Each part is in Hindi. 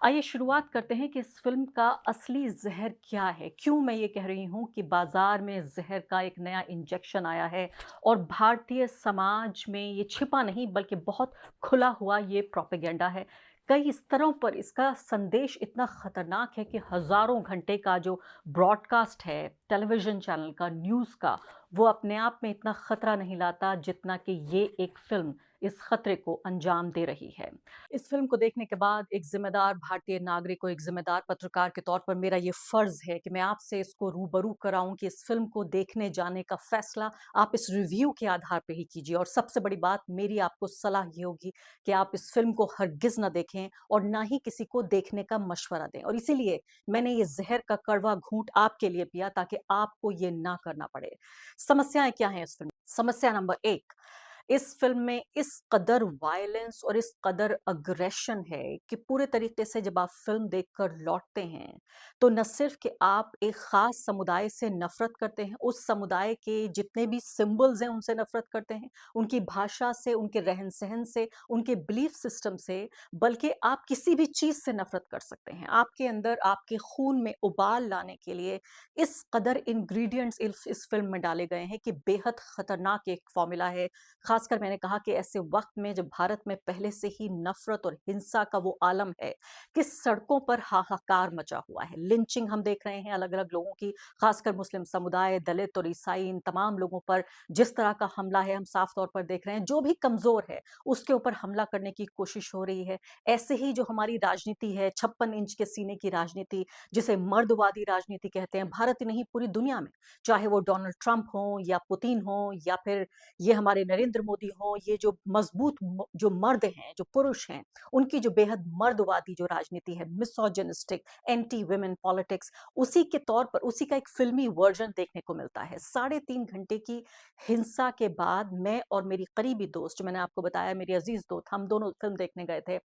आइए शुरुआत करते हैं कि इस फ़िल्म का असली ज़हर क्या है? क्यों मैं ये कह रही हूँ कि बाज़ार में ज़हर का एक नया इंजेक्शन आया है और भारतीय समाज में ये छिपा नहीं बल्कि बहुत खुला हुआ ये प्रोपेगेंडा है। कई स्तरों पर इसका संदेश इतना ख़तरनाक है कि हज़ारों घंटे का जो ब्रॉडकास्ट है, टेलीविज़न चैनल का, न्यूज़ का, वो अपने आप में इतना ख़तरा नहीं लाता जितना कि ये एक फ़िल्म इस खतरे को अंजाम दे रही है। इस फ़िल्म को देखने के बाद एक ज़िम्मेदार भारतीय नागरिक और एक ज़िम्मेदार पत्रकार के तौर पर मेरा ये फ़र्ज़ है कि मैं आपसे इसको रूबरू कराऊँ कि इस फ़िल्म को देखने जाने का फ़ैसला आप इस रिव्यू के आधार पे ही कीजिए और सबसे बड़ी बात मेरी आपको सलाह ये होगी कि आप इस फ़िल्म को हरगिज़ ना देखें और ना ही किसी को देखने का मशवरा दें और इसीलिए मैंने ये ज़हर का कड़वा घूँट आपके लिए पिया ताकि आपको ये ना करना पड़े। समस्याएँ क्या हैं इस फ़िल्म में? समस्या नंबर 1, इस फ़िल्म में इस कदर वायलेंस और इस कदर अग्रेशन है कि पूरे तरीके से जब आप फ़िल्म देखकर लौटते हैं, तो न सिर्फ़ कि आप एक ख़ास समुदाय से नफ़रत करते हैं, उस समुदाय के जितने भी सिंबल्स हैं, उनसे नफ़रत करते हैं, उनकी भाषा से, उनके रहन-सहन से, उनके बिलीफ़ सिस्टम से, बल्कि आप किसी भी चीज़ से नफ़रत कर सकते हैं। आपके अंदर आपके खून में उबाल लाने के लिए इस कदर इंग्रीडिएंट्स इस फ़िल्म में डाले गए हैं कि बेहद ख़तरनाक एक फ़ॉर्मूला है। खासकर मैंने कहा कि ऐसे वक़्त में जब भारत में पहले से ही नफ़रत और हिंसा का वो आलम है कि सड़कों पर हाहाकार मचा हुआ है। लिंचिंग हम देख रहे हैं अलग-अलग लोगों की, खासकर मुस्लिम समुदाय, दलित और ईसाई इन तमाम लोगों पर जिस तरह का हमला है हम साफ तौर पर देख रहे हैं। जो भी कमज़ोर है, उसके ऊपर हमला करने की कोशिश हो रही है। ऐसे ही जो हमारी राजनीति है, 56 इंच के सीने की राजनीति, जिसे मर्दवादी राजनीति कहते हैं, भारत ही नहीं पूरी दुनिया में, चाहे वो डोनाल्ड ट्रंप हों या पुतिन हों या फिर ये हमारे नरेंद्र मोदी हों, ये जो मज़बूत जो मर्द हैं, जो पुरुष हैं, उनकी जो बेहद मर्दवादी जो राजनीति है, मिसोजिनिस्टिक, एंटी वुमेन पॉलिटिक्स, उसी के तौर पर उसी का एक फ़िल्मी वर्ज़न देखने को मिलता है। साढ़े 3 घंटे की हिंसा के बाद मैं और मेरी करीबी दोस्त, जो मैंने आपको बताया मेरी अज़ीज़ दोस्त, हम दोनों फ़िल्म देखने गए थे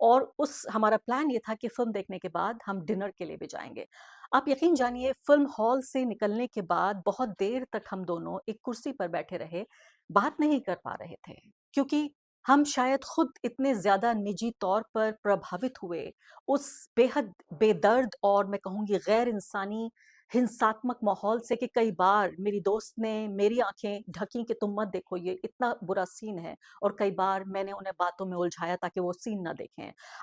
और उस हमारा प्लान ये था कि फ़िल्म देखने के बाद हम डिनर के लिए भी जाएँगे। आप यकीन जानिए फ़िल्म हॉल से निकलने के बाद बहुत देर तक हम दोनों एक कुर्सी पर बैठे रहे, बात नहीं कर पा रहे थे क्योंकि हम शायद खुद इतने ज़्यादा निजी तौर पर प्रभावित हुए उस बेहद बेदर्द और मैं कहूँगी गैर इंसानी हिंसात्मक माहौल से कि कई बार मेरी दोस्त ने मेरी आँखें ढकी कि तुम मत देखो ये इतना बुरा सीन है और कई बार मैंने उन्हें बातों में उलझाया ताकि वो सीन ना देखें।